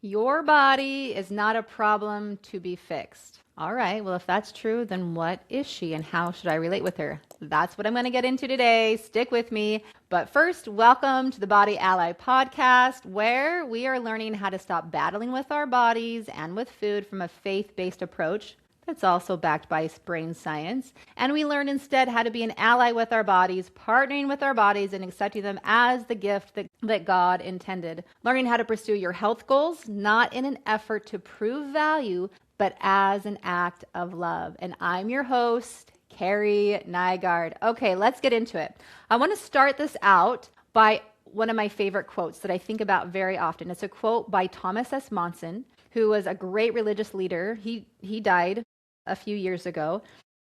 Your body is not a problem to be fixed. All right, well, if that's true, then what is she and how should I relate with her? That's what I'm going to get into today. Stick with me. But first, welcome to the Body Ally podcast, where we are learning how to stop battling with our bodies and with food from a faith-based approach that's also backed by brain science. And we learn instead how to be an ally with our bodies, partnering with our bodies and accepting them as the gift that God intended. Learning how to pursue your health goals, not in an effort to prove value, but as an act of love. And I'm your host, Kerrie Nygard. Okay, let's get into it. I want to start this out by one of my favorite quotes that I think about very often. It's a quote by Thomas S. Monson, who was a great religious leader. He died a few years ago,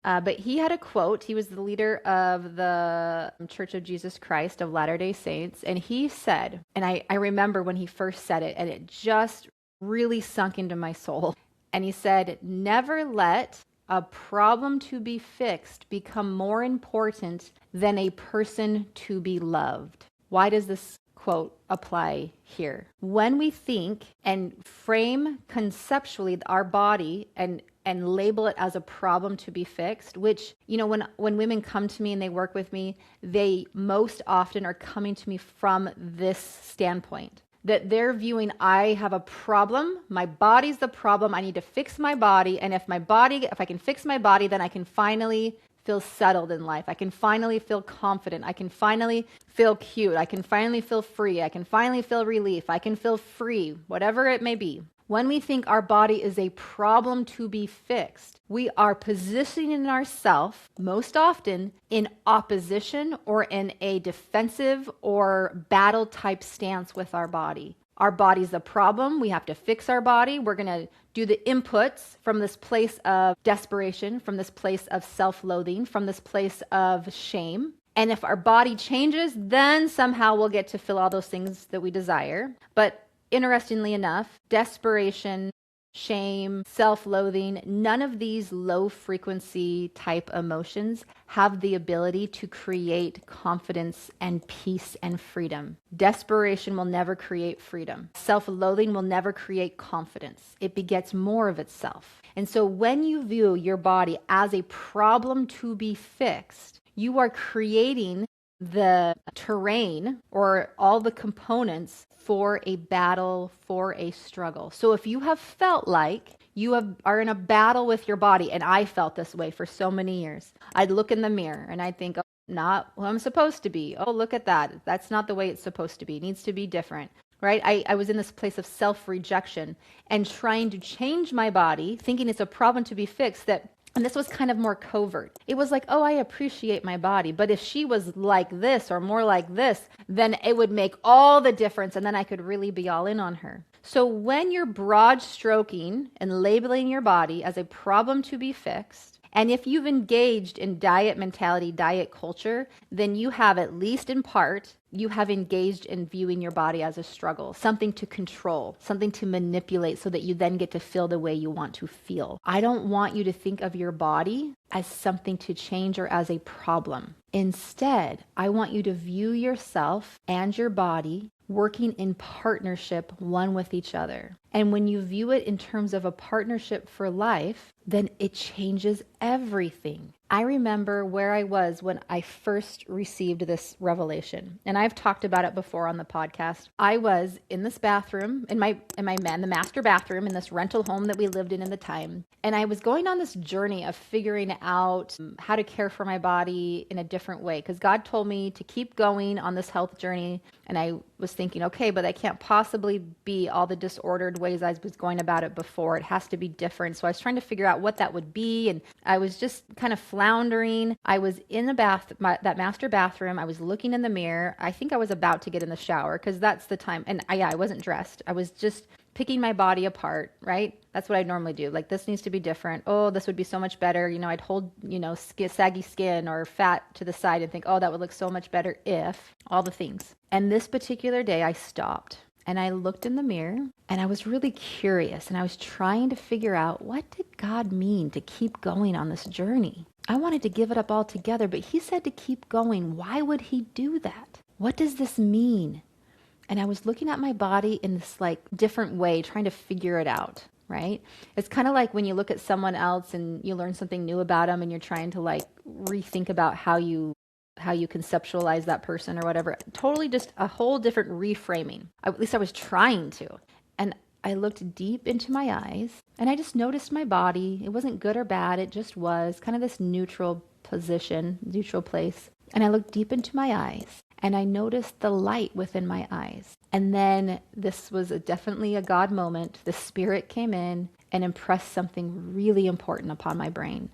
but he had a quote. He was the leader of the Church of Jesus Christ of Latter-day Saints, and he said, and I remember when he first said it, and it just really sunk into my soul. And he said, "Never let a problem to be fixed become more important than a person to be loved." Why does this quote apply here? When we think and frame conceptually our body and label it as a problem to be fixed, which, when women come to me and they work with me, they most often are coming to me from this standpoint. That they're viewing, I have a problem, my body's the problem, I need to fix my body, and if I can fix my body, then I can finally feel settled in life. I can finally feel confident. I can finally feel cute. I can finally feel free. I can finally feel relief. I can feel free, whatever it may be. When we think our body is a problem to be fixed, we are positioning ourselves most often in opposition or in a defensive or battle type stance with our body. Our body's the problem. We have to fix our body. We're going to do the inputs from this place of desperation, from this place of self-loathing, from this place of shame. And if our body changes, then somehow we'll get to feel all those things that we desire. But interestingly enough, desperation, shame, self-loathing, none of these low-frequency type emotions have the ability to create confidence and peace and freedom. Desperation will never create freedom. Self-loathing will never create confidence. It begets more of itself. And so when you view your body as a problem to be fixed, you are creating the terrain or all the components for a battle, for a struggle. So if you have felt like you are in a battle with your body, and I felt this way for so many years, I'd look in the mirror and I'd think, oh, not who I'm supposed to be. Oh, look at that. That's not the way it's supposed to be. It needs to be different. Right? I was in this place of self-rejection and trying to change my body, thinking it's a problem to be fixed, and this was kind of more covert. It was like, oh, I appreciate my body, but if she was like this or more like this, then it would make all the difference, and then I could really be all in on her. So when you're broad stroking and labeling your body as a problem to be fixed, and if you've engaged in diet mentality, diet culture, then you have, at least in part, you have engaged in viewing your body as a struggle, something to control, something to manipulate so that you then get to feel the way you want to feel. I don't want you to think of your body as something to change or as a problem. Instead, I want you to view yourself and your body working in partnership, one with each other. And when you view it in terms of a partnership for life, then it changes everything. I remember where I was when I first received this revelation. And I've talked about it before on the podcast. I was in this bathroom, in the master bathroom in this rental home that we lived in the time. And I was going on this journey of figuring out how to care for my body in a different way. Because God told me to keep going on this health journey. And I was thinking, okay, but I can't possibly be all the disordered ways I was going about it before. It has to be different. So I was trying to figure out what that would be. And I was just kind of floundering. I was in the that master bathroom. I was looking in the mirror. I think I was about to get in the shower because that's the time. And I wasn't dressed. I was just picking my body apart, right? That's what I normally do. Like, this needs to be different. Oh, this would be so much better. I'd hold, saggy skin or fat to the side and think, oh, that would look so much better if all the things. And this particular day I stopped and I looked in the mirror and I was really curious and I was trying to figure out, what did God mean to keep going on this journey? I wanted to give it up altogether, but he said to keep going. Why would he do that? What does this mean? And I was looking at my body in this like different way, trying to figure it out, right? It's kind of like when you look at someone else and you learn something new about them and you're trying to like rethink about how you conceptualize that person or whatever. Totally just a whole different reframing. At least I was trying to. And I looked deep into my eyes and I just noticed my body. It wasn't good or bad. It just was kind of this neutral position, neutral place. And I looked deep into my eyes and I noticed the light within my eyes. And then this was definitely a God moment. The Spirit came in and impressed something really important upon my brain.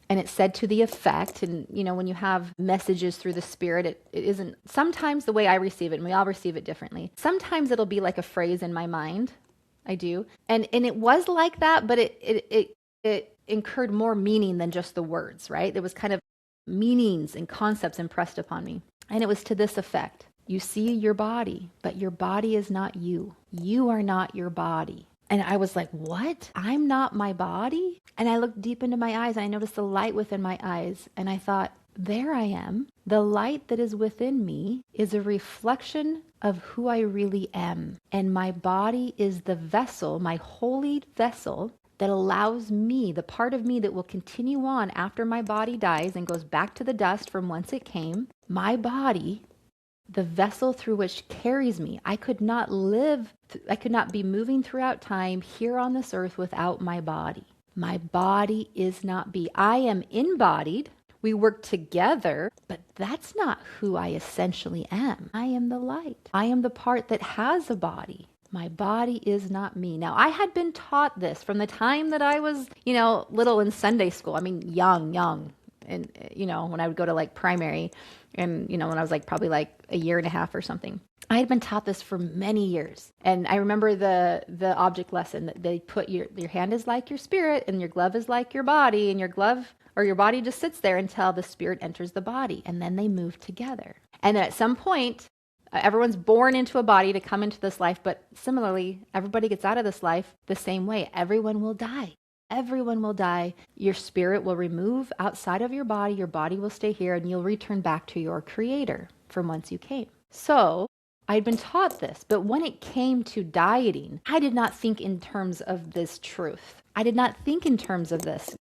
And it said to the effect, and you know, when you have messages through the Spirit, it isn't sometimes the way I receive it, and we all receive it differently. Sometimes it'll be like a phrase in my mind. I do. And it was like that, but it incurred more meaning than just the words, right? There was kind of meanings and concepts impressed upon me. And it was to this effect. You see your body, but your body is not you. You are not your body. And I was like, what? I'm not my body? And I looked deep into my eyes and I noticed the light within my eyes. And I thought, there I am. The light that is within me is a reflection of who I really am. And my body is the vessel, my holy vessel, that allows me, the part of me that will continue on after my body dies and goes back to the dust from whence it came. My body, the vessel through which carries me. I could not be moving throughout time here on this earth without my body. My body is not me. I am embodied. We work together, but that's not who I essentially am. I am the light. I am the part that has a body. My body is not me. Now, I had been taught this from the time that I was, little in Sunday school. I mean, young. And, when I would go to like primary and, when I was like probably like a year and a half or something. I had been taught this for many years. And I remember the object lesson that they put your hand is like your spirit and your glove is like your body, and your glove or your body just sits there until the spirit enters the body, and then they move together. And then at some point, everyone's born into a body to come into this life, but similarly, everybody gets out of this life the same way. Everyone will die. Everyone will die. Your spirit will remove outside of your body will stay here, and you'll return back to your creator from whence you came. So I'd been taught this, but when it came to dieting, I did not think in terms of this truth. I did not think in terms of this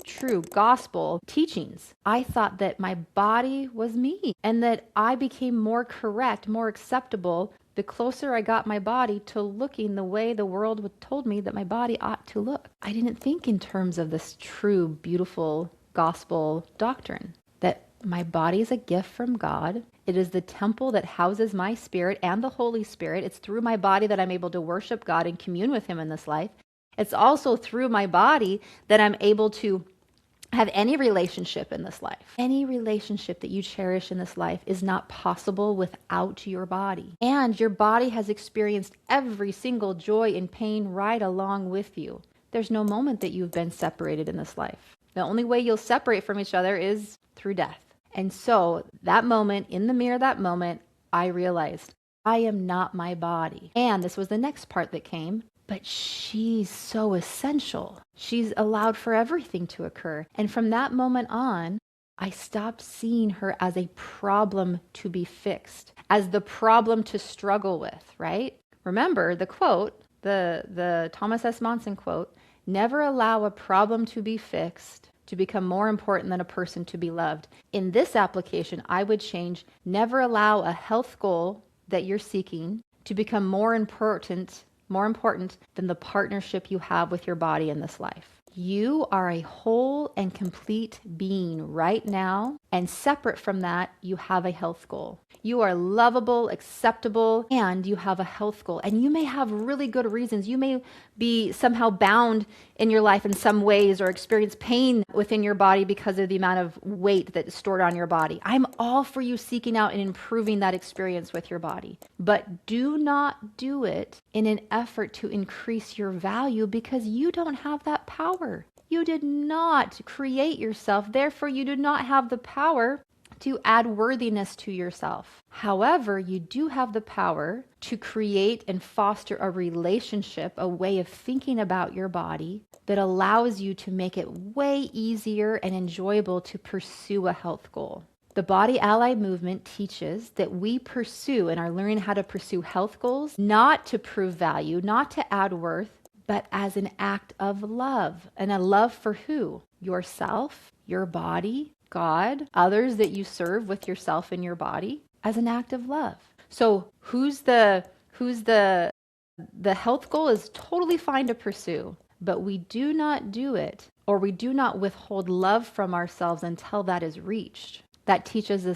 true gospel teachings. I thought that my body was me and that I became more correct, more acceptable the closer I got my body to looking the way the world told me that my body ought to look. I didn't think in terms of this true, beautiful gospel doctrine, that my body is a gift from God. It is the temple that houses my spirit and the Holy Spirit. It's through my body that I'm able to worship God and commune with Him in this life. It's also through my body that I'm able to have any relationship in this life. Any relationship that you cherish in this life is not possible without your body. And your body has experienced every single joy and pain right along with you. There's no moment that you've been separated in this life. The only way you'll separate from each other is through death. And so that moment, in the mirror, that moment, I realized I am not my body. And this was the next part that came. But she's so essential. She's allowed for everything to occur. And from that moment on, I stopped seeing her as a problem to be fixed, as the problem to struggle with, right? Remember the quote, the Thomas S. Monson quote, never allow a problem to be fixed to become more important than a person to be loved. In this application, I would change, never allow a health goal that you're seeking to become more important than the partnership you have with your body in this life. You are a whole and complete being right now, and separate from that, you have a health goal. You are lovable, acceptable, and you have a health goal. And you may have really good reasons. You may be somehow bound in your life in some ways or experience pain within your body because of the amount of weight that is stored on your body. I'm all for you seeking out and improving that experience with your body. But do not do it in an effort to increase your value, because you don't have that power. You did not create yourself. Therefore, you do not have the power to add worthiness to yourself. However, you do have the power to create and foster a relationship, a way of thinking about your body that allows you to make it way easier and enjoyable to pursue a health goal. The Body Ally movement teaches that we pursue and are learning how to pursue health goals, not to prove value, not to add worth, but as an act of love. And a love for who? Yourself, your body, God, others that you serve with yourself and your body, as an act of love. So who's the health goal is totally fine to pursue, but we do not do it, or we do not withhold love from ourselves until that is reached. That teaches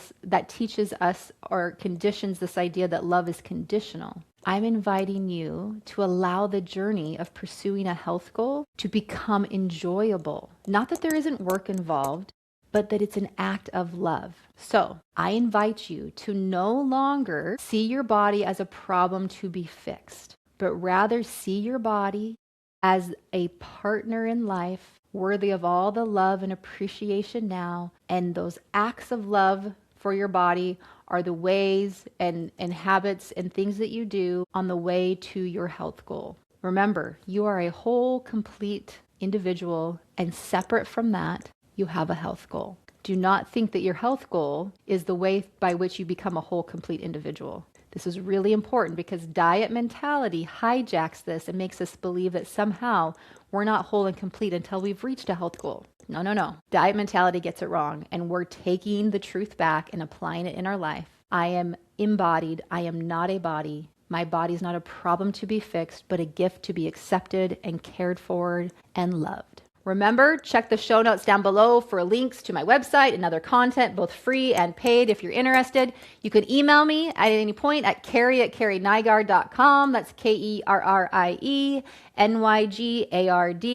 us or conditions this idea that love is conditional. I'm inviting you to allow the journey of pursuing a health goal to become enjoyable. Not that there isn't work involved, but that it's an act of love. So I invite you to no longer see your body as a problem to be fixed, but rather see your body as a partner in life, worthy of all the love and appreciation now. And those acts of love for your body are the ways and habits and things that you do on the way to your health goal. Remember, you are a whole, complete individual, and separate from that, you have a health goal. Do not think that your health goal is the way by which you become a whole, complete individual. This is really important because diet mentality hijacks this and makes us believe that somehow we're not whole and complete until we've reached a health goal. No, no, no. Diet mentality gets it wrong, and we're taking the truth back and applying it in our life. I am embodied. I am not a body. My body is not a problem to be fixed, but a gift to be accepted and cared for and loved. Remember, check the show notes down below for links to my website and other content, both free and paid if you're interested. You can email me at any point at kerrie@kerrienygard.com. That's KerrieNygard.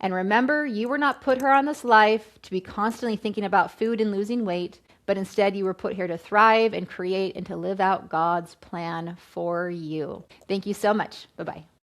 And remember, you were not put here on this life to be constantly thinking about food and losing weight, but instead you were put here to thrive and create and to live out God's plan for you. Thank you so much. Bye-bye.